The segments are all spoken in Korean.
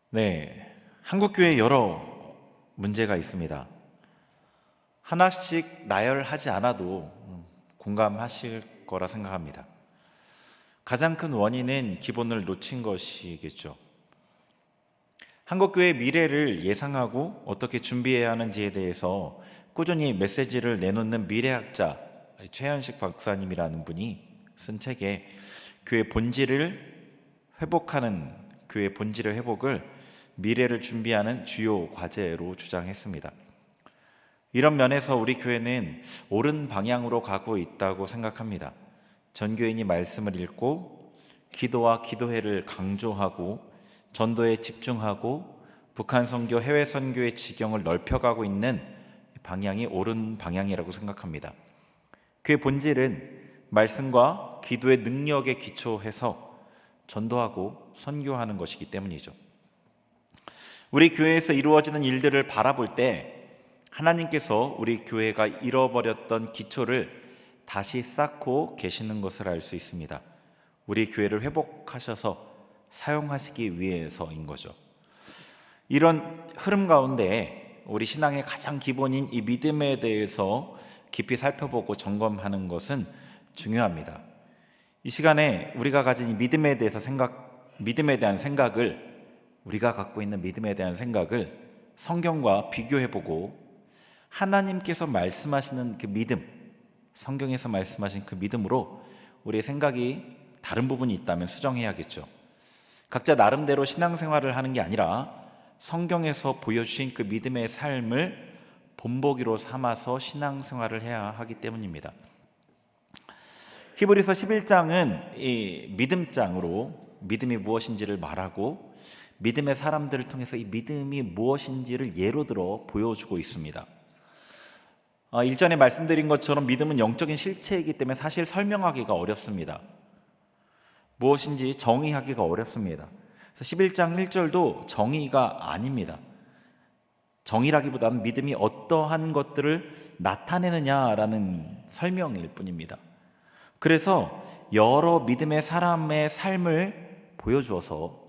네, 한국교회에 여러 문제가 있습니다. 하나씩 나열하지 않아도 공감하실 거라 생각합니다. 가장 큰 원인은 기본을 놓친 것이겠죠. 한국교회의 미래를 예상하고 어떻게 준비해야 하는지에 대해서 꾸준히 메시지를 내놓는 미래학자 최현식 박사님이라는 분이 쓴 책에 교회 본질을 회복하는 교회 본질의 회복을 미래를 준비하는 주요 과제로 주장했습니다. 이런 면에서 우리 교회는 옳은 방향으로 가고 있다고 생각합니다. 전교인이 말씀을 읽고 기도와 기도회를 강조하고 전도에 집중하고 북한 선교, 해외 선교의 지경을 넓혀가고 있는 방향이 옳은 방향이라고 생각합니다. 그의 본질은 말씀과 기도의 능력에 기초해서 전도하고 선교하는 것이기 때문이죠. 우리 교회에서 이루어지는 일들을 바라볼 때 하나님께서 우리 교회가 잃어버렸던 기초를 다시 쌓고 계시는 것을 알 수 있습니다. 우리 교회를 회복하셔서 사용하시기 위해서인 거죠. 이런 흐름 가운데 우리 신앙의 가장 기본인 이 믿음에 대해서 깊이 살펴보고 점검하는 것은 중요합니다. 이 시간에 우리가 가진 이 믿음에 대한 생각을 우리가 갖고 있는 믿음에 대한 생각을 성경과 비교해보고 하나님께서 말씀하시는 그 믿음, 성경에서 말씀하신 그 믿음으로 우리의 생각이 다른 부분이 있다면 수정해야겠죠. 각자 나름대로 신앙생활을 하는 게 아니라 성경에서 보여주신 그 믿음의 삶을 본보기로 삼아서 신앙생활을 해야 하기 때문입니다. 히브리서 11장은 이 믿음장으로 믿음이 무엇인지를 말하고 믿음의 사람들을 통해서 이 믿음이 무엇인지를 예로 들어 보여주고 있습니다. 일전에 말씀드린 것처럼 믿음은 영적인 실체이기 때문에 사실 설명하기가 어렵습니다. 무엇인지 정의하기가 어렵습니다. 그래서 11장 1절도 정의가 아닙니다. 정의라기보다는 믿음이 어떠한 것들을 나타내느냐라는 설명일 뿐입니다. 그래서 여러 믿음의 사람의 삶을 보여주어서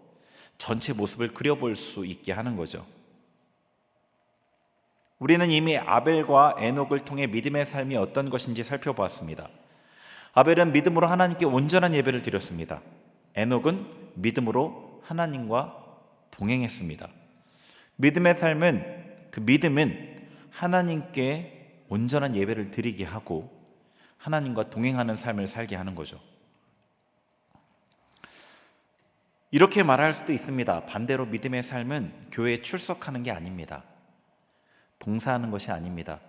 전체 모습을 그려볼 수 있게 하는 거죠. 우리는 이미 아벨과 에녹을 통해 믿음의 삶이 어떤 것인지 살펴보았습니다. 아벨은 믿음으로 하나님께 온전한 예배를 드렸습니다. 에녹은 믿음으로 하나님과 동행했습니다. 믿음의 삶은, 그 믿음은 하나님께 온전한 예배를 드리게 하고 하나님과 동행하는 삶을 살게 하는 거죠. 이렇게 말할 수도 있습니다. 반대로 믿음의 삶은 교회에 출석하는 게 아닙니다. 봉사하는 것이 아닙니다.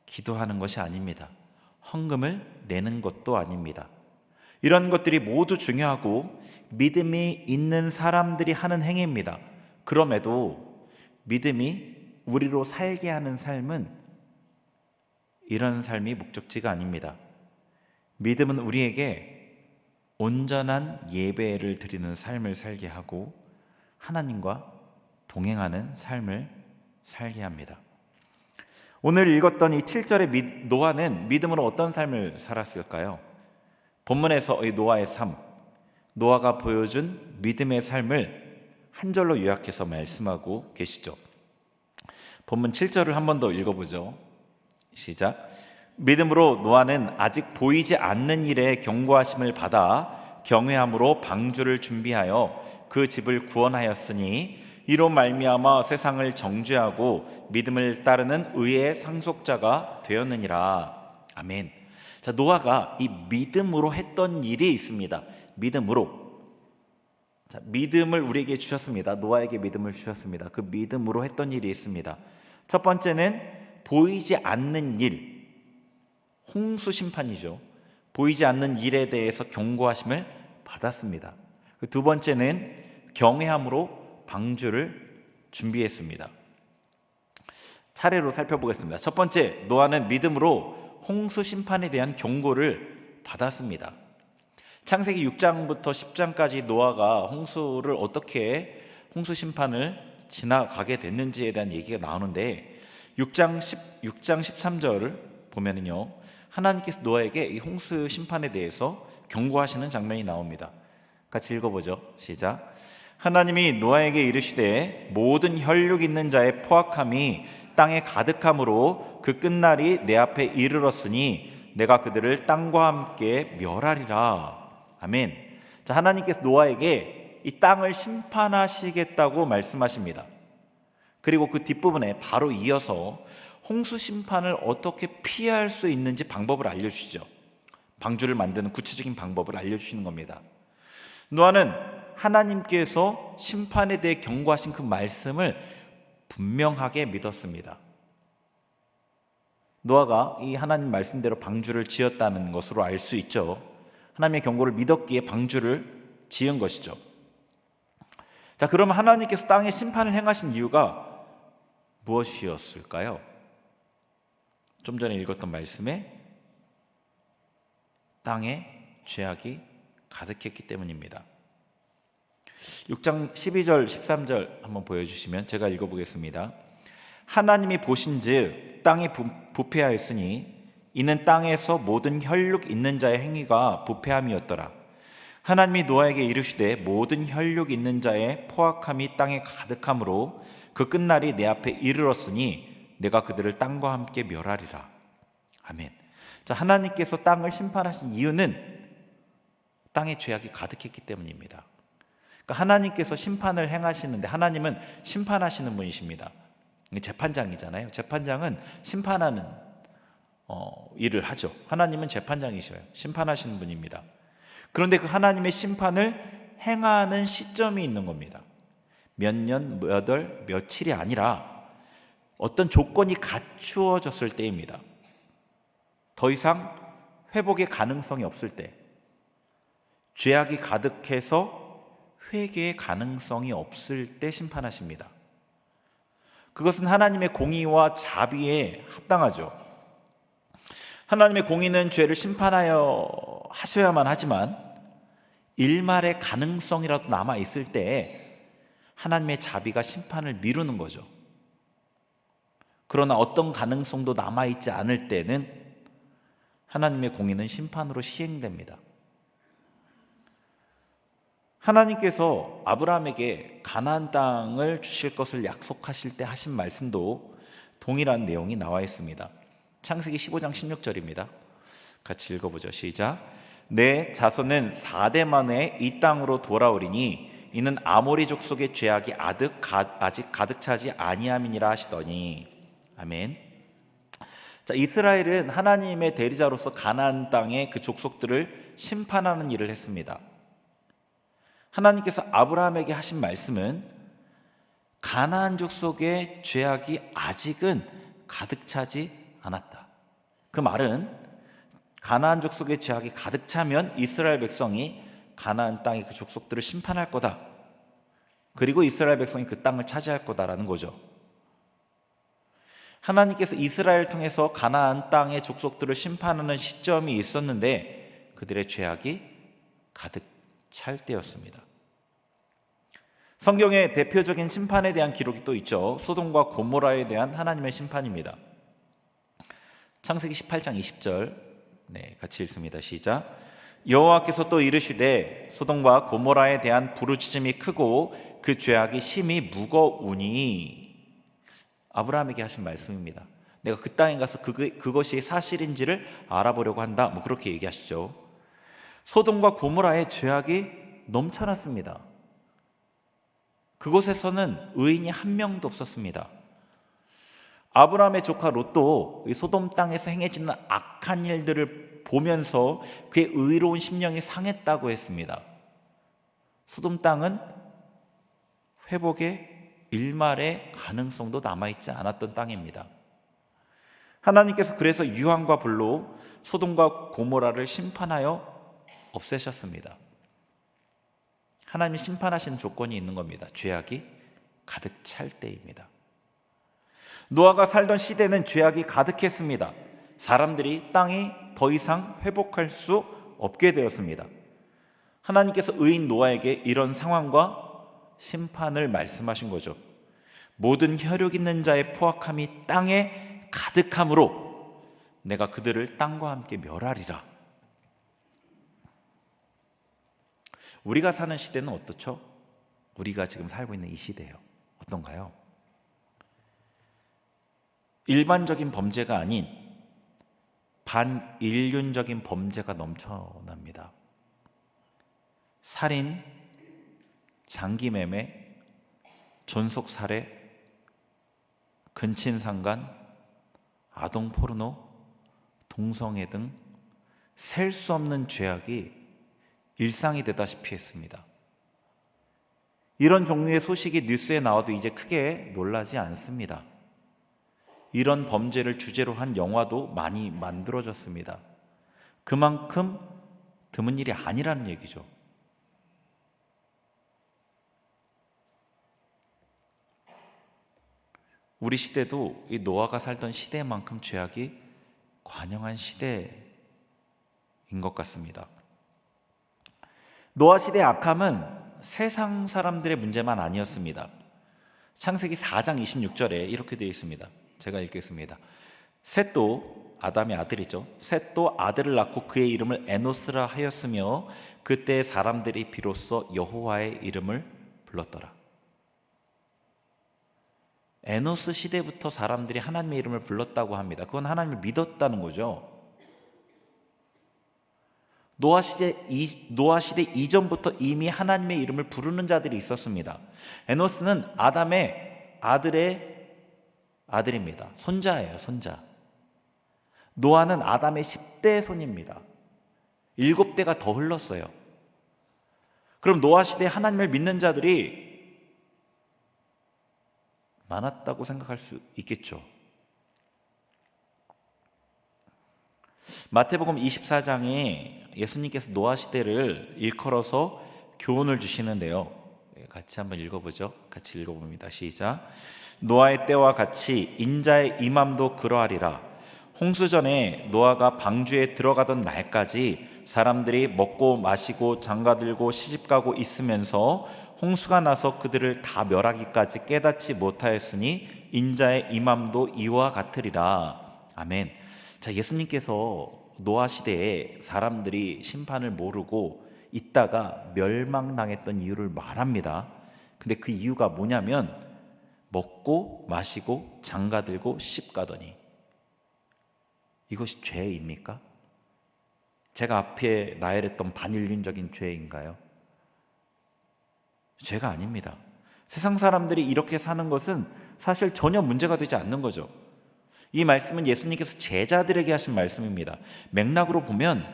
기도하는 것이 아닙니다. 헌금을 내는 것도 아닙니다. 이런 것들이 모두 중요하고 믿음이 있는 사람들이 하는 행위입니다. 그럼에도 믿음이 우리로 살게 하는 삶은 이런 삶이 목적지가 아닙니다. 믿음은 우리에게 온전한 예배를 드리는 삶을 살게 하고 하나님과 동행하는 삶을 살게 합니다. 오늘 읽었던 이 7절의 노아는 믿음으로 어떤 삶을 살았을까요? 본문에서 이 노아의 삶, 노아가 보여준 믿음의 삶을 한 절로 요약해서 말씀하고 계시죠. 본문 7절을 한 번 더 읽어보죠. 시작. 믿음으로 노아는 아직 보이지 않는 일에 경고하심을 받아 경외함으로 방주를 준비하여 그 집을 구원하였으니 이로 말미암아 세상을 정죄하고 믿음을 따르는 의의 상속자가 되었느니라. 아멘. 자, 노아가 이 믿음으로 했던 일이 있습니다. 믿음으로. 자, 믿음을 우리에게 주셨습니다. 노아에게 믿음을 주셨습니다. 그 믿음으로 했던 일이 있습니다. 첫 번째는 보이지 않는 일, 홍수 심판이죠. 보이지 않는 일에 대해서 경고하심을 받았습니다. 그 두 번째는 경외함으로 방주를 준비했습니다. 차례로 살펴보겠습니다. 첫 번째, 노아는 믿음으로 홍수 심판에 대한 경고를 받았습니다. 창세기 6장부터 10장까지 노아가 홍수 심판을 지나가게 됐는지에 대한 얘기가 나오는데 6장 13절을 보면은요, 하나님께서 노아에게 이 홍수 심판에 대해서 경고하시는 장면이 나옵니다. 같이 읽어보죠. 시작. 하나님이 노아에게 이르시되 모든 혈육 있는 자의 포악함이 땅에 가득함으로 그 끝날이 내 앞에 이르렀으니 내가 그들을 땅과 함께 멸하리라. 아멘. 자, 하나님께서 노아에게 이 땅을 심판하시겠다고 말씀하십니다. 그리고 그 뒷부분에 바로 이어서 홍수 심판을 어떻게 피할 수 있는지 방법을 알려주시죠. 방주를 만드는 구체적인 방법을 알려주시는 겁니다. 노아는 하나님께서 심판에 대해 경고하신 그 말씀을 분명하게 믿었습니다. 노아가 이 하나님 말씀대로 방주를 지었다는 것으로 알 수 있죠. 하나님의 경고를 믿었기에 방주를 지은 것이죠. 자, 그러면 하나님께서 땅에 심판을 행하신 이유가 무엇이었을까요? 좀 전에 읽었던 말씀에 땅에 죄악이 가득했기 때문입니다. 6장 12절 13절 한번 보여주시면 제가 읽어보겠습니다. 하나님이 보신즉 땅이 부패하였으니 이는 땅에서 모든 혈육 있는 자의 행위가 부패함이었더라. 하나님이 노아에게 이르시되 모든 혈육 있는 자의 포악함이 땅에 가득함으로 그 끝날이 내 앞에 이르렀으니 내가 그들을 땅과 함께 멸하리라. 아멘. 자, 하나님께서 땅을 심판하신 이유는 땅에 죄악이 가득했기 때문입니다. 그러니까 하나님께서 심판을 행하시는데 하나님은 심판하시는 분이십니다. 재판장이잖아요. 재판장은 심판하는 일을 하죠. 하나님은 재판장이셔요. 심판하시는 분입니다. 그런데 그 하나님의 심판을 행하는 시점이 있는 겁니다. 몇 년, 몇 월, 며칠이 아니라 어떤 조건이 갖추어졌을 때입니다. 더 이상 회복의 가능성이 없을 때, 죄악이 가득해서 회개의 가능성이 없을 때 심판하십니다. 그것은 하나님의 공의와 자비에 합당하죠. 하나님의 공의는 죄를 심판하여 하셔야만 하지만 일말의 가능성이라도 남아있을 때 하나님의 자비가 심판을 미루는 거죠. 그러나 어떤 가능성도 남아있지 않을 때는 하나님의 공의는 심판으로 시행됩니다. 하나님께서 아브라함에게 가나안 땅을 주실 것을 약속하실 때 하신 말씀도 동일한 내용이 나와 있습니다. 창세기 15장 16절입니다. 같이 읽어보죠. 시작. 내 자손은 4대 만에 이 땅으로 돌아오리니 이는 아모리 족속의 죄악이 아직 가득 차지 아니함이니라 하시더니. 아멘. 자, 이스라엘은 하나님의 대리자로서 가나안 땅의 그 족속들을 심판하는 일을 했습니다. 하나님께서 아브라함에게 하신 말씀은 가나안 족속의 죄악이 아직은 가득 차지 않았다. 그 말은 가나안 족속의 죄악이 가득 차면 이스라엘 백성이 가나안 땅의 그 족속들을 심판할 거다. 그리고 이스라엘 백성이 그 땅을 차지할 거다라는 거죠. 하나님께서 이스라엘을 통해서 가나안 땅의 족속들을 심판하는 시점이 있었는데 그들의 죄악이 가득 찰 때였습니다. 성경의 대표적인 심판에 대한 기록이 또 있죠. 소돔과 고모라에 대한 하나님의 심판입니다. 창세기 18장 20절 같이 읽습니다. 시작. 여호와께서 또 이르시되 소돔과 고모라에 대한 부르짖음이 크고 그 죄악이 심히 무거우니. 아브라함에게 하신 말씀입니다. 내가 그 땅에 가서 그것이 사실인지를 알아보려고 한다. 그렇게 얘기하시죠. 소돔과 고모라의 죄악이 넘쳐났습니다. 그곳에서는 의인이 한 명도 없었습니다. 아브라함의 조카 롯도 이 소돔 땅에서 행해지는 악한 일들을 보면서 그의 의로운 심령이 상했다고 했습니다. 소돔 땅은 회복의 일말의 가능성도 남아있지 않았던 땅입니다. 하나님께서 그래서 유황과 불로 소돔과 고모라를 심판하여 없애셨습니다. 하나님이 심판하시는 조건이 있는 겁니다. 죄악이 가득 찰 때입니다. 노아가 살던 시대는 죄악이 가득했습니다. 사람들이 땅이 더 이상 회복할 수 없게 되었습니다. 하나님께서 의인 노아에게 이런 상황과 심판을 말씀하신 거죠. 모든 혈육 있는 자의 포악함이 땅에 가득함으로 내가 그들을 땅과 함께 멸하리라. 우리가 사는 시대는 어떻죠? 우리가 지금 살고 있는 이 시대예요. 어떤가요? 일반적인 범죄가 아닌 반인륜적인 범죄가 넘쳐납니다. 살인, 장기매매, 존속살해, 근친상간, 아동포르노, 동성애 등 셀 수 없는 죄악이 일상이 되다시피 했습니다. 이런 종류의 소식이 뉴스에 나와도 이제 크게 놀라지 않습니다. 이런 범죄를 주제로 한 영화도 많이 만들어졌습니다. 그만큼 드문 일이 아니라는 얘기죠. 우리 시대도 이 노아가 살던 시대만큼 죄악이 관영한 시대인 것 같습니다. 노아 시대의 악함은 세상 사람들의 문제만 아니었습니다. 창세기 4장 26절에 이렇게 되어 있습니다. 제가 읽겠습니다. 셋도, 아담의 아들이죠, 셋도 아들을 낳고 그의 이름을 에노스라 하였으며 그때 사람들이 비로소 여호와의 이름을 불렀더라. 에노스 시대부터 사람들이 하나님의 이름을 불렀다고 합니다. 그건 하나님을 믿었다는 거죠. 노아 시대 이전부터 이미 하나님의 이름을 부르는 자들이 있었습니다. 에노스는 아담의 아들의 아들입니다. 손자예요, 손자. 노아는 아담의 10대 손입니다. 7대가 더 흘렀어요. 그럼 노아 시대에 하나님을 믿는 자들이 많았다고 생각할 수 있겠죠. 마태복음 24장에 예수님께서 노아 시대를 일컬어서 교훈을 주시는데요. 같이 한번 읽어보죠. 같이 읽어봅니다. 시작. 노아의 때와 같이 인자의 임함도 그러하리라. 홍수전에 노아가 방주에 들어가던 날까지 사람들이 먹고 마시고 장가들고 시집가고 있으면서 홍수가 나서 그들을 다 멸하기까지 깨닫지 못하였으니 인자의 임함도 이와 같으리라. 아멘. 자, 예수님께서 노아 시대에 사람들이 심판을 모르고 있다가 멸망당했던 이유를 말합니다. 근데 그 이유가 뭐냐면 먹고 마시고 장가들고 시집가더니, 이것이 죄입니까? 제가 앞에 나열했던 반인륜적인 죄인가요? 죄가 아닙니다. 세상 사람들이 이렇게 사는 것은 사실 전혀 문제가 되지 않는 거죠. 이 말씀은 예수님께서 제자들에게 하신 말씀입니다. 맥락으로 보면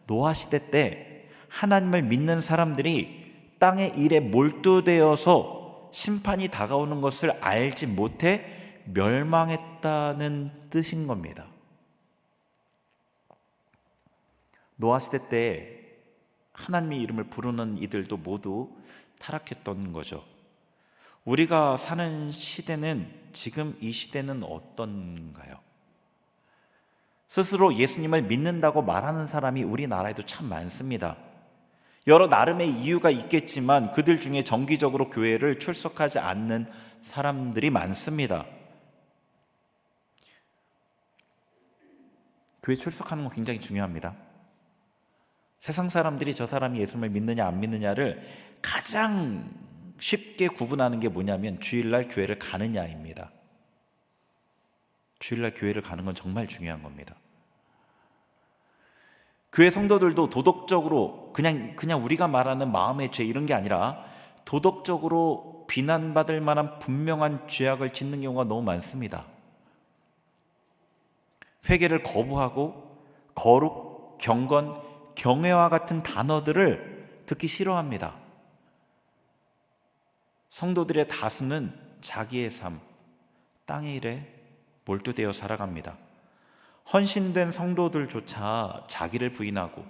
노아 시대 때 하나님을 믿는 사람들이 땅의 일에 몰두되어서 심판이 다가오는 것을 알지 못해 멸망했다는 뜻인 겁니다. 노아 시대 때 하나님의 이름을 부르는 이들도 모두 타락했던 거죠. 우리가 사는 시대는, 지금 이 시대는 어떤가요? 스스로 예수님을 믿는다고 말하는 사람이 우리나라에도 참 많습니다. 여러 나름의 이유가 있겠지만 그들 중에 정기적으로 교회를 출석하지 않는 사람들이 많습니다. 교회 출석하는 건 굉장히 중요합니다. 세상 사람들이 저 사람이 예수님을 믿느냐 안 믿느냐를 가장 쉽게 구분하는 게 뭐냐면 주일날 교회를 가느냐입니다. 주일날 교회를 가는 건 정말 중요한 겁니다. 교회 성도들도 도덕적으로 그냥 우리가 말하는 마음의 죄 이런 게 아니라 도덕적으로 비난받을 만한 분명한 죄악을 짓는 경우가 너무 많습니다. 회개를 거부하고 거룩, 경건, 경외와 같은 단어들을 듣기 싫어합니다. 성도들의 다수는 자기의 삶, 땅의 일에 몰두되어 살아갑니다. 헌신된 성도들조차 자기를 부인하고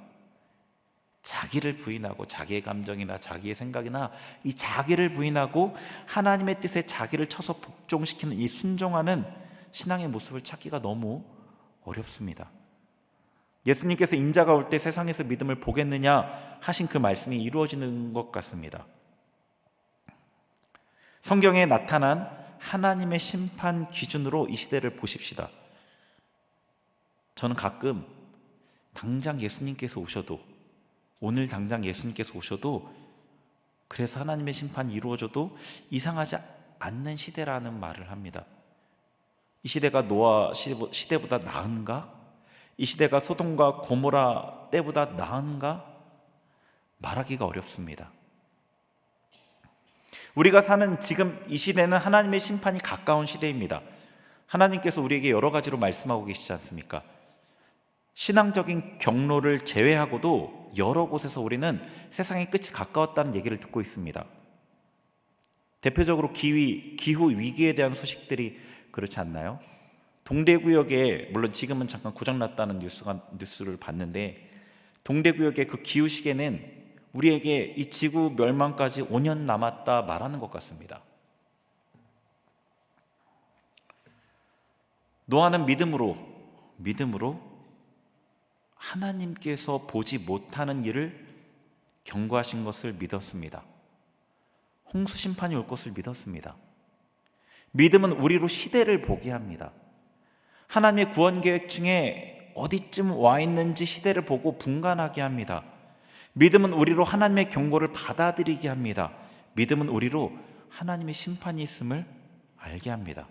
자기의 감정이나 자기의 생각이나 이 자기를 부인하고 하나님의 뜻에 자기를 쳐서 복종시키는 이 순종하는 신앙의 모습을 찾기가 너무 어렵습니다. 예수님께서 인자가 올 때 세상에서 믿음을 보겠느냐 하신 그 말씀이 이루어지는 것 같습니다. 성경에 나타난 하나님의 심판 기준으로 이 시대를 보십시다. 저는 가끔 당장 예수님께서 오셔도, 오늘 당장 예수님께서 오셔도 그래서 하나님의 심판이 이루어져도 이상하지 않는 시대라는 말을 합니다. 이 시대가 노아 시대보다 나은가? 이 시대가 소돔과 고모라 때보다 나은가? 말하기가 어렵습니다. 우리가 사는 지금 이 시대는 하나님의 심판이 가까운 시대입니다. 하나님께서 우리에게 여러 가지로 말씀하고 계시지 않습니까? 신앙적인 경로를 제외하고도 여러 곳에서 우리는 세상의 끝이 가까웠다는 얘기를 듣고 있습니다. 대표적으로 기후 위기에 대한 소식들이 그렇지 않나요? 동대구역에, 물론 지금은 잠깐 고장났다는 뉴스를 봤는데, 동대구역의 그 기후시계는 우리에게 이 지구 멸망까지 5년 남았다 말하는 것 같습니다. 노아는 믿음으로 하나님께서 보지 못하는 일을 경고하신 것을 믿었습니다. 홍수 심판이 올 것을 믿었습니다. 믿음은 우리로 시대를 보게 합니다. 하나님의 구원 계획 중에 어디쯤 와 있는지 시대를 보고 분간하게 합니다. 믿음은 우리로 하나님의 경고를 받아들이게 합니다. 믿음은 우리로 하나님의 심판이 있음을 알게 합니다.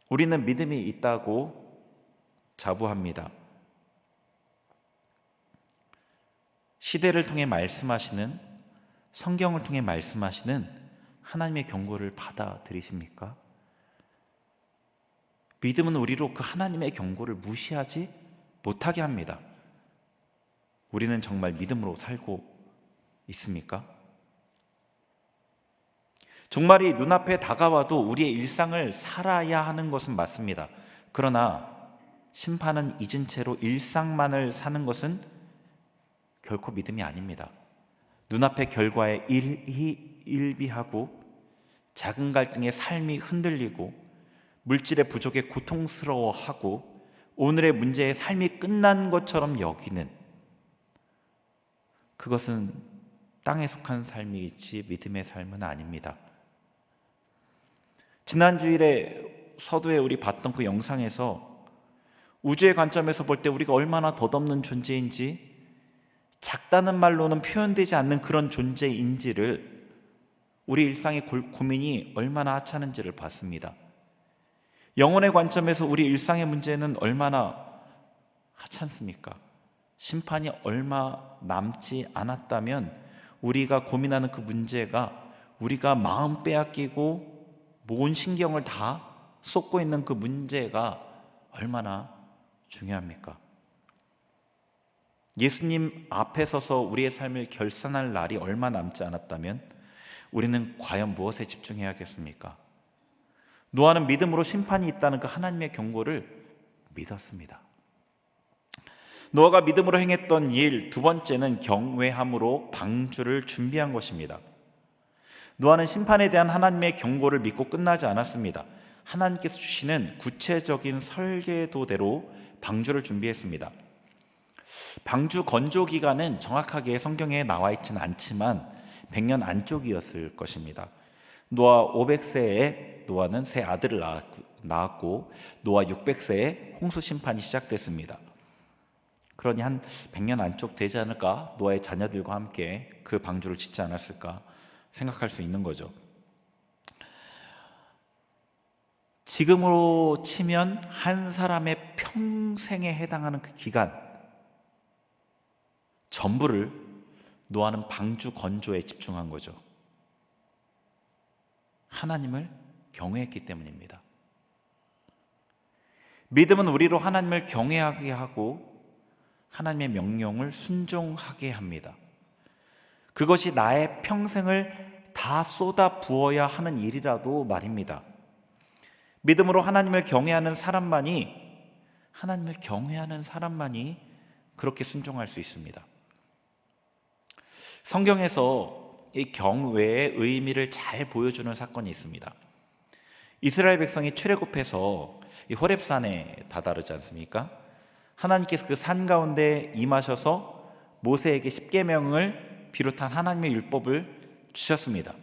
우리는 믿음이 있다고 자부합니다. 시대를 통해 말씀하시는, 성경을 통해 말씀하시는 하나님의 경고를 받아들이십니까? 믿음은 우리로 그 하나님의 경고를 무시하지 못하게 합니다. 우리는 정말 믿음으로 살고 있습니까? 종말이 눈앞에 다가와도 우리의 일상을 살아야 하는 것은 맞습니다. 그러나 심판은 잊은 채로 일상만을 사는 것은 결코 믿음이 아닙니다. 눈앞의 결과에 일희일비하고 작은 갈등에 삶이 흔들리고 물질의 부족에 고통스러워하고 오늘의 문제에 삶이 끝난 것처럼 여기는, 그것은 땅에 속한 삶이지 믿음의 삶은 아닙니다. 지난 주일에 서두에 우리 봤던 그 영상에서 우주의 관점에서 볼 때 우리가 얼마나 덧없는 존재인지, 작다는 말로는 표현되지 않는 그런 존재인지를, 우리 일상의 고민이 얼마나 하찮은지를 봤습니다. 영혼의 관점에서 우리 일상의 문제는 얼마나 하찮습니까? 심판이 얼마 남지 않았다면 우리가 고민하는 그 문제가, 우리가 마음 빼앗기고 모은 신경을 다 쏟고 있는 그 문제가 얼마나 중요합니까? 예수님 앞에 서서 우리의 삶을 결산할 날이 얼마 남지 않았다면 우리는 과연 무엇에 집중해야겠습니까? 노아는 믿음으로 심판이 있다는 그 하나님의 경고를 믿었습니다. 노아가 믿음으로 행했던 일, 두 번째는 경외함으로 방주를 준비한 것입니다. 노아는 심판에 대한 하나님의 경고를 믿고 끝나지 않았습니다. 하나님께서 주시는 구체적인 설계도대로 방주를 준비했습니다. 방주 건조 기간은 정확하게 성경에 나와 있지는 않지만 100년 안쪽이었을 것입니다. 노아 500세에 노아는 세 아들을 낳았고 노아 600세에 홍수 심판이 시작됐습니다. 그러니 한 100년 안쪽 되지 않을까? 노아의 자녀들과 함께 그 방주를 짓지 않았을까 생각할 수 있는 거죠. 지금으로 치면 한 사람의 평생에 해당하는 그 기간 전부를 노아는 방주 건조에 집중한 거죠. 하나님을 경외했기 때문입니다. 믿음은 우리로 하나님을 경외하게 하고 하나님의 명령을 순종하게 합니다. 그것이 나의 평생을 다 쏟아 부어야 하는 일이라도 말입니다. 믿음으로 하나님을 경외하는 사람만이 그렇게 순종할 수 있습니다. 성경에서 이 경외의 의미를 잘 보여주는 사건이 있습니다. 이스라엘 백성이 출애굽해서 이 호렙산에 다다르지 않습니까? 하나님께서 그 산 가운데 임하셔서 모세에게 십계명을 비롯한 하나님의 율법을 주셨습니다.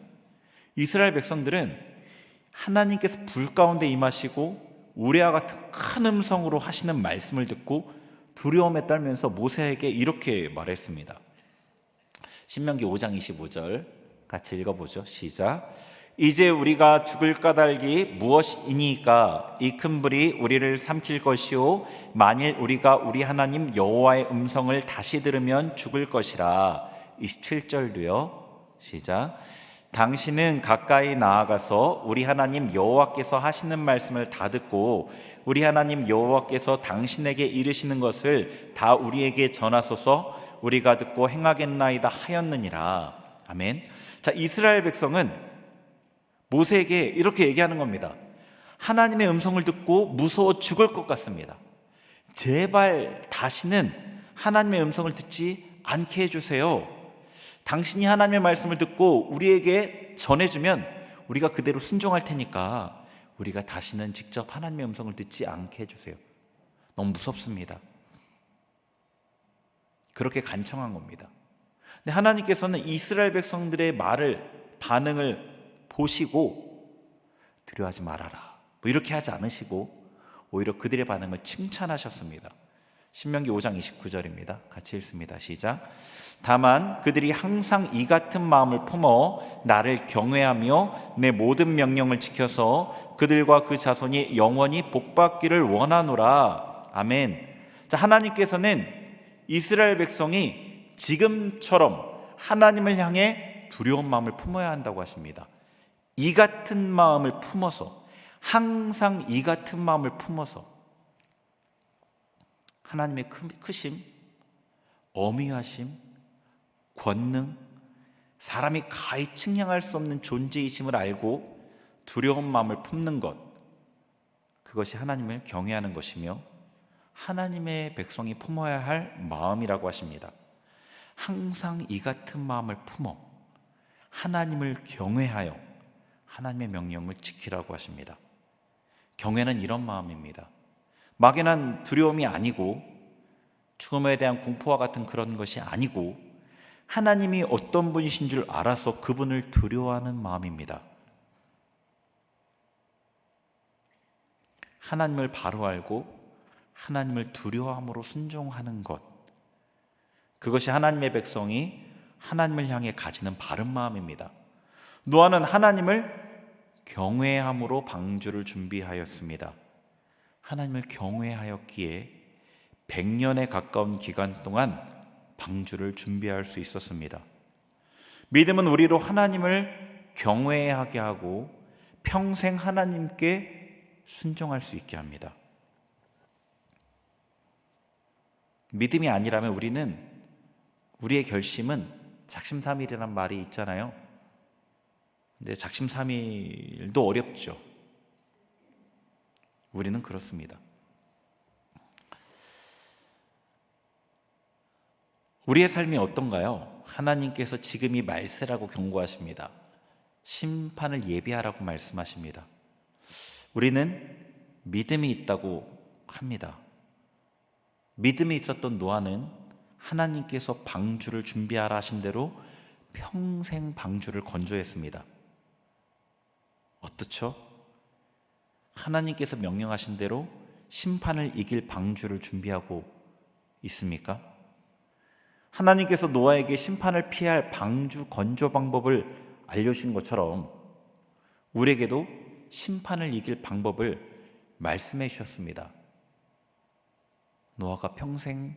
이스라엘 백성들은 하나님께서 불 가운데 임하시고 우레와 같은 큰 음성으로 하시는 말씀을 듣고 두려움에 떨면서 모세에게 이렇게 말했습니다. 신명기 5장 25절 같이 읽어보죠. 시작. 이제 우리가 죽을 까닭이 무엇이니까? 이 큰 불이 우리를 삼킬 것이요 만일 우리가 우리 하나님 여호와의 음성을 다시 들으면 죽을 것이라. 27절도요. 시작. 당신은 가까이 나아가서 우리 하나님 여호와께서 하시는 말씀을 다 듣고 우리 하나님 여호와께서 당신에게 이르시는 것을 다 우리에게 전하소서. 우리가 듣고 행하겠나이다 하였느니라. 아멘. 자, 이스라엘 백성은 모세에게 이렇게 얘기하는 겁니다. 하나님의 음성을 듣고 무서워 죽을 것 같습니다. 제발 다시는 하나님의 음성을 듣지 않게 해주세요. 당신이 하나님의 말씀을 듣고 우리에게 전해주면 우리가 그대로 순종할 테니까 우리가 다시는 직접 하나님의 음성을 듣지 않게 해주세요. 너무 무섭습니다. 그렇게 간청한 겁니다. 근데 하나님께서는 이스라엘 백성들의 반응을 보시고 두려워하지 말아라 이렇게 하지 않으시고 오히려 그들의 반응을 칭찬하셨습니다. 신명기 5장 29절입니다. 같이 읽습니다. 시작. 다만 그들이 항상 이 같은 마음을 품어 나를 경외하며 내 모든 명령을 지켜서 그들과 그 자손이 영원히 복받기를 원하노라. 아멘. 자, 하나님께서는 이스라엘 백성이 지금처럼 하나님을 향해 두려운 마음을 품어야 한다고 하십니다. 이 같은 마음을 품어서, 항상 이 같은 마음을 품어서 하나님의 크심, 어미하심, 권능, 사람이 가히 측량할 수 없는 존재이심을 알고 두려운 마음을 품는 것, 그것이 하나님을 경외하는 것이며 하나님의 백성이 품어야 할 마음이라고 하십니다. 항상 이 같은 마음을 품어 하나님을 경외하여 하나님의 명령을 지키라고 하십니다. 경외는 이런 마음입니다. 막연한 두려움이 아니고 죽음에 대한 공포와 같은 그런 것이 아니고 하나님이 어떤 분이신 줄 알아서 그분을 두려워하는 마음입니다. 하나님을 바로 알고 하나님을 두려워함으로 순종하는 것, 그것이 하나님의 백성이 하나님을 향해 가지는 바른 마음입니다. 노아는 하나님을 경외함으로 방주를 준비하였습니다. 하나님을 경외하였기에 100년에 가까운 기간 동안 방주를 준비할 수 있었습니다. 믿음은 우리로 하나님을 경외하게 하고 평생 하나님께 순종할 수 있게 합니다. 믿음이 아니라면 우리의 결심은 작심삼일이란 말이 있잖아요. 근데 작심삼일도 어렵죠. 우리는 그렇습니다. 우리의 삶이 어떤가요? 하나님께서 지금이 말세라고 경고하십니다. 심판을 예비하라고 말씀하십니다. 우리는 믿음이 있다고 합니다. 믿음이 있었던 노아는 하나님께서 방주를 준비하라 하신 대로 평생 방주를 건조했습니다. 어떻죠? 하나님께서 명령하신 대로 심판을 이길 방주를 준비하고 있습니까? 하나님께서 노아에게 심판을 피할 방주 건조 방법을 알려주신 것처럼 우리에게도 심판을 이길 방법을 말씀해 주셨습니다. 노아가 평생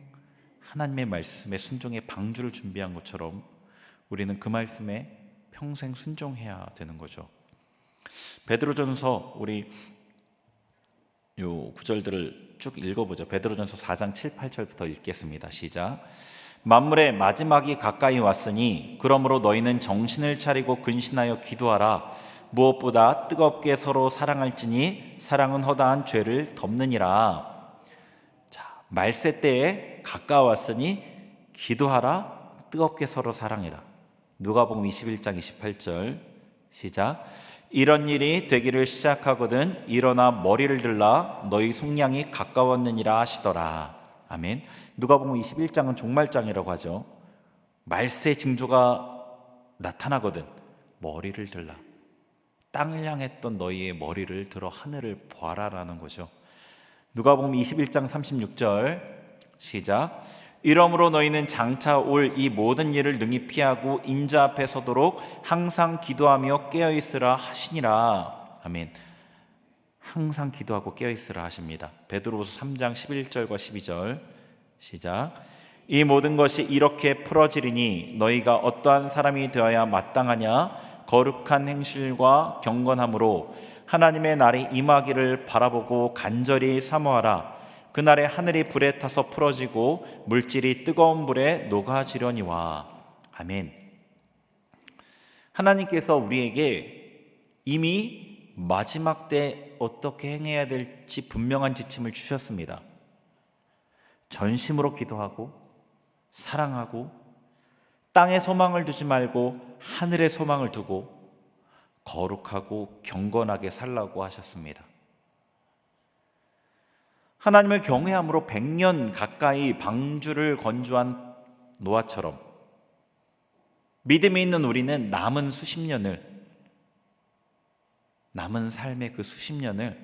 하나님의 말씀에 순종해 방주를 준비한 것처럼 우리는 그 말씀에 평생 순종해야 되는 거죠. 베드로전서 우리 요 구절들을 쭉 읽어보죠. 베드로전서 4장 7, 8절부터 읽겠습니다. 시작. 만물의 마지막이 가까이 왔으니 그러므로 너희는 정신을 차리고 근신하여 기도하라. 무엇보다 뜨겁게 서로 사랑할지니 사랑은 허다한 죄를 덮느니라. 자, 말세 때에 가까웠으니 기도하라. 뜨겁게 서로 사랑해라. 누가복음 21장 28절 시작. 이런 일이 되기를 시작하거든 일어나 머리를 들라 너희 속량이 가까웠느니라 하시더라. 아멘. 누가복음 21장은 종말장이라고 하죠. 말세 징조가 나타나거든 머리를 들라. 땅을 향했던 너희의 머리를 들어 하늘을 보아라라는 거죠. 누가복음 21장 36절 시작. 이러므로 너희는 장차 올 이 모든 일을 능히 피하고 인자 앞에 서도록 항상 기도하며 깨어있으라 하시니라. 아멘. 항상 기도하고 깨어있으라 하십니다. 베드로후서 3장 11절과 12절 시작. 이 모든 것이 이렇게 풀어지리니 너희가 어떠한 사람이 되어야 마땅하냐? 거룩한 행실과 경건함으로 하나님의 날이 임하기를 바라보고 간절히 사모하라. 그날에 하늘이 불에 타서 풀어지고 물질이 뜨거운 불에 녹아지려니와. 아멘. 하나님께서 우리에게 이미 마지막 때 어떻게 행해야 될지 분명한 지침을 주셨습니다. 전심으로 기도하고 사랑하고 땅에 소망을 두지 말고 하늘에 소망을 두고 거룩하고 경건하게 살라고 하셨습니다. 하나님을 경외함으로 100년 가까이 방주를 건조한 노아처럼 믿음이 있는 우리는 남은 삶의 그 수십 년을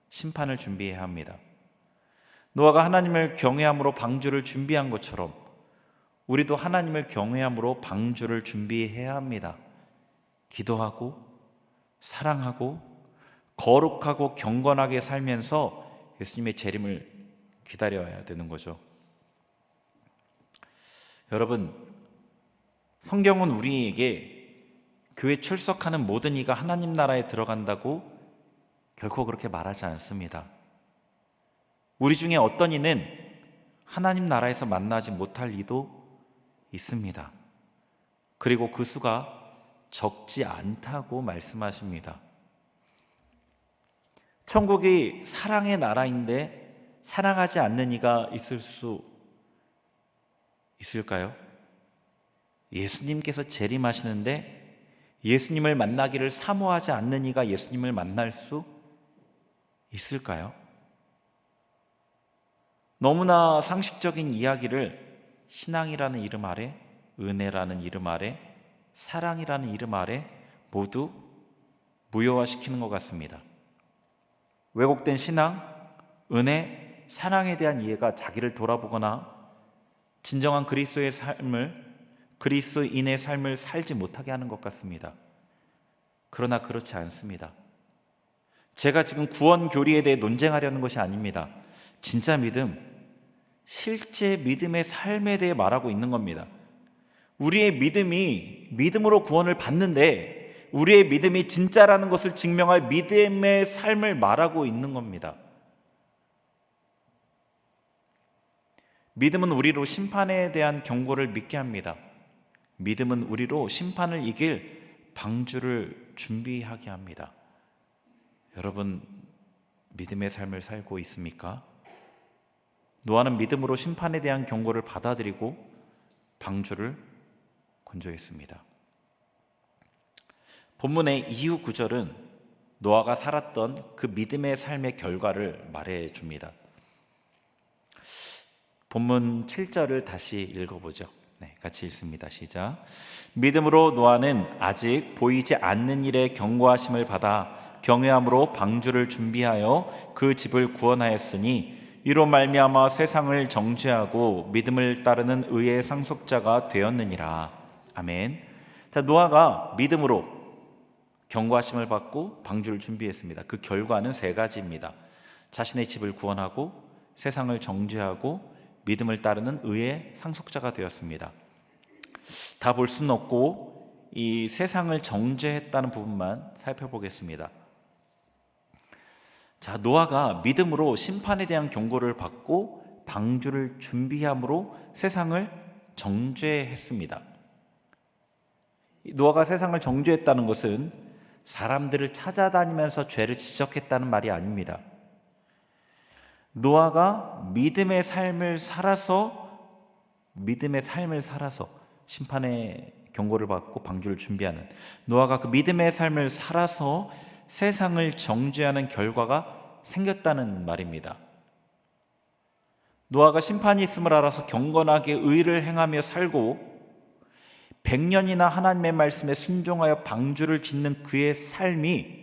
심판을 준비해야 합니다. 노아가 하나님을 경외함으로 방주를 준비한 것처럼 우리도 하나님을 경외함으로 방주를 준비해야 합니다. 기도하고 사랑하고 거룩하고 경건하게 살면서 예수님의 재림을 기다려야 되는 거죠. 여러분, 성경은 우리에게 교회 출석하는 모든 이가 하나님 나라에 들어간다고 결코 그렇게 말하지 않습니다. 우리 중에 어떤 이는 하나님 나라에서 만나지 못할 이도 있습니다. 그리고 그 수가 적지 않다고 말씀하십니다. 천국이 사랑의 나라인데 사랑하지 않는 이가 있을 수 있을까요? 예수님께서 재림하시는데 예수님을 만나기를 사모하지 않는 이가 예수님을 만날 수 있을까요? 너무나 상식적인 이야기를 신앙이라는 이름 아래, 은혜라는 이름 아래, 사랑이라는 이름 아래 모두 무효화시키는 것 같습니다. 왜곡된 신앙, 은혜, 사랑에 대한 이해가 자기를 돌아보거나 진정한 그리스도인의 삶을 살지 못하게 하는 것 같습니다. 그러나 그렇지 않습니다. 제가 지금 구원 교리에 대해 논쟁하려는 것이 아닙니다. 진짜 믿음, 실제 믿음의 삶에 대해 말하고 있는 겁니다. 우리의 믿음이 믿음으로 구원을 받는데 우리의 믿음이 진짜라는 것을 증명할 믿음의 삶을 말하고 있는 겁니다. 믿음은 우리로 심판에 대한 경고를 믿게 합니다. 믿음은 우리로 심판을 이길 방주를 준비하게 합니다. 여러분, 믿음의 삶을 살고 있습니까? 노아는 믿음으로 심판에 대한 경고를 받아들이고 방주를 건조했습니다. 본문의 이후 구절은 노아가 살았던 그 믿음의 삶의 결과를 말해줍니다. 본문 7절을 다시 읽어보죠. 같이 읽습니다. 시작. 믿음으로 노아는 아직 보이지 않는 일에 경고하심을 받아 경외함으로 방주를 준비하여 그 집을 구원하였으니 이로 말미암아 세상을 정죄하고 믿음을 따르는 의의 상속자가 되었느니라. 아멘. 자, 노아가 믿음으로 경고하심을 받고 방주를 준비했습니다. 그 결과는 세 가지입니다. 자신의 집을 구원하고 세상을 정죄하고 믿음을 따르는 의의 상속자가 되었습니다. 다 볼 수는 없고 이 세상을 정죄했다는 부분만 살펴보겠습니다. 자, 노아가 믿음으로 심판에 대한 경고를 받고 방주를 준비함으로 세상을 정죄했습니다. 노아가 세상을 정죄했다는 것은 사람들을 찾아다니면서 죄를 지적했다는 말이 아닙니다. 노아가 믿음의 삶을 살아서 심판의 경고를 받고 방주를 준비하는, 노아가 그 믿음의 삶을 살아서 세상을 정죄하는 결과가 생겼다는 말입니다. 노아가 심판이 있음을 알아서 경건하게 의를 행하며 살고 100년이나 하나님의 말씀에 순종하여 방주를 짓는 그의 삶이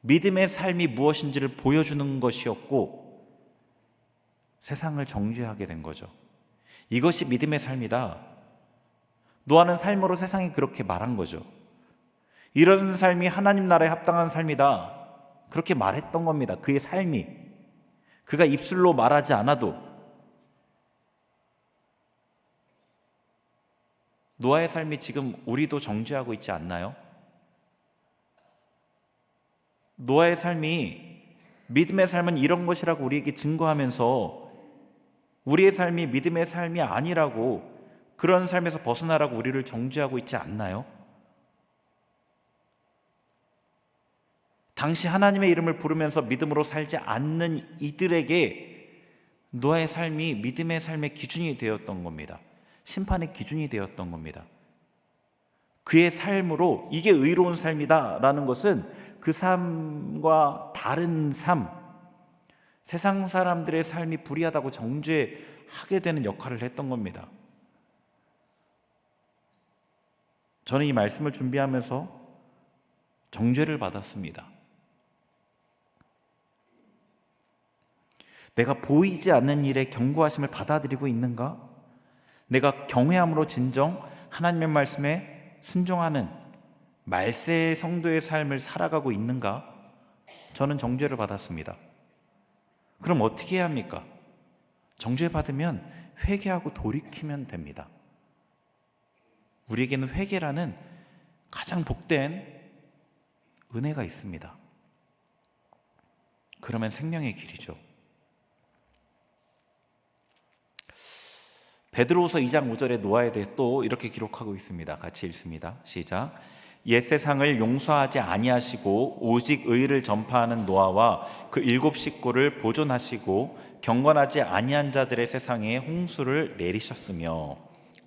믿음의 삶이 무엇인지를 보여주는 것이었고, 세상을 정죄하게 된 거죠. 이것이 믿음의 삶이다. 노아는 삶으로 세상이 그렇게 말한 거죠. 이런 삶이 하나님 나라에 합당한 삶이다. 그렇게 말했던 겁니다. 그의 삶이. 그가 입술로 말하지 않아도. 노아의 삶이 지금 우리도 정죄하고 있지 않나요? 노아의 삶이, 믿음의 삶은 이런 것이라고 우리에게 증거하면서 우리의 삶이 믿음의 삶이 아니라고, 그런 삶에서 벗어나라고 우리를 정죄하고 있지 않나요? 당시 하나님의 이름을 부르면서 믿음으로 살지 않는 이들에게 노아의 삶이 믿음의 삶의 기준이 되었던 겁니다. 심판의 기준이 되었던 겁니다. 그의 삶으로 이게 의로운 삶이다라는 것은 그 삶과 다른 삶, 세상 사람들의 삶이 불의하다고 정죄하게 되는 역할을 했던 겁니다. 저는 이 말씀을 준비하면서 정죄를 받았습니다. 내가 보이지 않는 일에 경고하심을 받아들이고 있는가? 내가 경외함으로 진정 하나님의 말씀에 순종하는 말세의 성도의 삶을 살아가고 있는가? 저는 정죄를 받았습니다. 그럼 어떻게 해야 합니까? 정죄받으면 회개하고 돌이키면 됩니다. 우리에게는 회개라는 가장 복된 은혜가 있습니다. 그러면 생명의 길이죠. 베드로후서 2장 5절에 노아에 대해 또 이렇게 기록하고 있습니다. 같이 읽습니다. 시작. 옛 세상을 용서하지 아니하시고 오직 의를 전파하는 노아와 그 7 식구를 보존하시고 경건하지 아니한 자들의 세상에 홍수를 내리셨으며.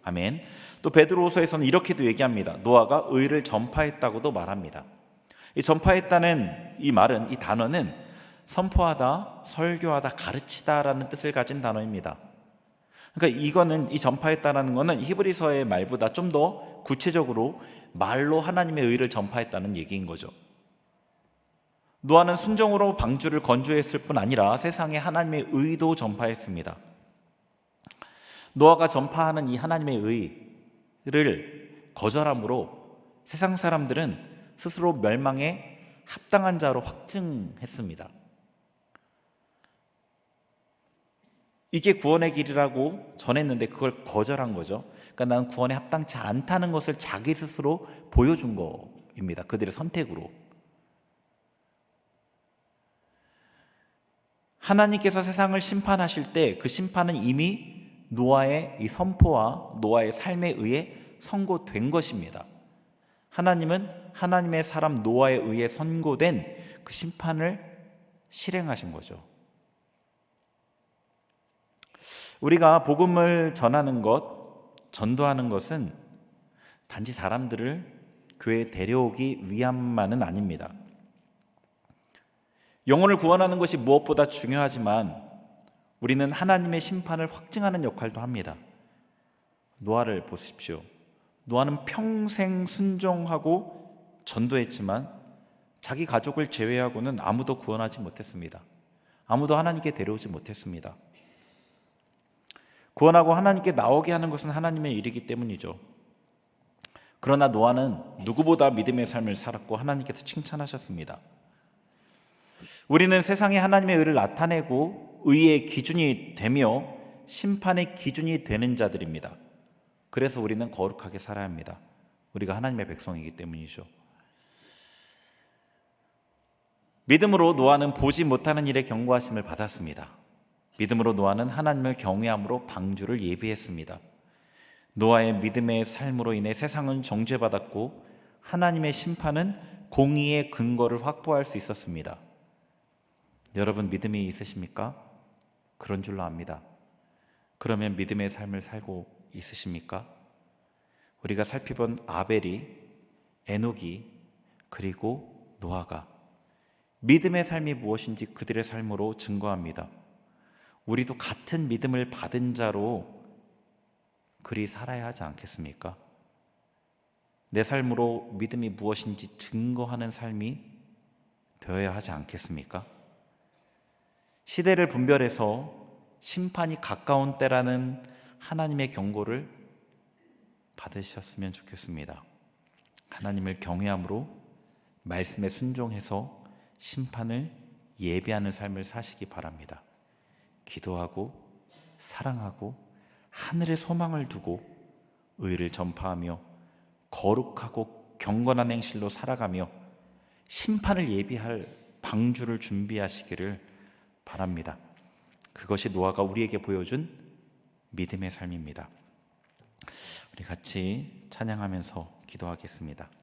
아멘. 또 베드로후서에서는 이렇게도 얘기합니다. 노아가 의를 전파했다고도 말합니다. 이 전파했다는 이 말은, 이 단어는 선포하다, 설교하다, 가르치다라는 뜻을 가진 단어입니다. 그러니까 이거는, 이 전파했다라는 거는 히브리서의 말보다 좀 더 구체적으로 말로 하나님의 의를 전파했다는 얘기인 거죠. 노아는 순종으로 방주를 건조했을 뿐 아니라 세상에 하나님의 의도 전파했습니다. 노아가 전파하는 이 하나님의 의를 거절함으로 세상 사람들은 스스로 멸망에 합당한 자로 확증했습니다. 이게 구원의 길이라고 전했는데 그걸 거절한 거죠. 그러니까 나는 구원에 합당치 않다는 것을 자기 스스로 보여준 거입니다. 그들의 선택으로. 하나님께서 세상을 심판하실 때 그 심판은 이미 노아의 이 선포와 노아의 삶에 의해 선고된 것입니다. 하나님은 하나님의 사람 노아에 의해 선고된 그 심판을 실행하신 거죠. 우리가 복음을 전하는 것, 전도하는 것은 단지 사람들을 교회에 데려오기 위함만은 아닙니다. 영혼을 구원하는 것이 무엇보다 중요하지만 우리는 하나님의 심판을 확증하는 역할도 합니다. 노아를 보십시오. 노아는 평생 순종하고 전도했지만 자기 가족을 제외하고는 아무도 구원하지 못했습니다. 아무도 하나님께 데려오지 못했습니다. 구원하고 하나님께 나오게 하는 것은 하나님의 일이기 때문이죠. 그러나 노아는 누구보다 믿음의 삶을 살았고 하나님께서 칭찬하셨습니다. 우리는 세상에 하나님의 의를 나타내고 의의 기준이 되며 심판의 기준이 되는 자들입니다. 그래서 우리는 거룩하게 살아야 합니다. 우리가 하나님의 백성이기 때문이죠. 믿음으로 노아는 보지 못하는 일에 경고하심을 받았습니다. 믿음으로 노아는 하나님을 경외함으로 방주를 예비했습니다. 노아의 믿음의 삶으로 인해 세상은 정죄받았고 하나님의 심판은 공의의 근거를 확보할 수 있었습니다. 여러분 믿음이 있으십니까? 그런 줄로 압니다. 그러면 믿음의 삶을 살고 있으십니까? 우리가 살펴본 아벨이, 에녹이, 그리고 노아가 믿음의 삶이 무엇인지 그들의 삶으로 증거합니다. 우리도 같은 믿음을 받은 자로 그리 살아야 하지 않겠습니까? 내 삶으로 믿음이 무엇인지 증거하는 삶이 되어야 하지 않겠습니까? 시대를 분별해서 심판이 가까운 때라는 하나님의 경고를 받으셨으면 좋겠습니다. 하나님을 경외함으로 말씀에 순종해서 심판을 예비하는 삶을 사시기 바랍니다. 기도하고 사랑하고 하늘에 소망을 두고 의를 전파하며 거룩하고 경건한 행실로 살아가며 심판을 예비할 방주를 준비하시기를 바랍니다. 그것이 노아가 우리에게 보여준 믿음의 삶입니다. 우리 같이 찬양하면서 기도하겠습니다.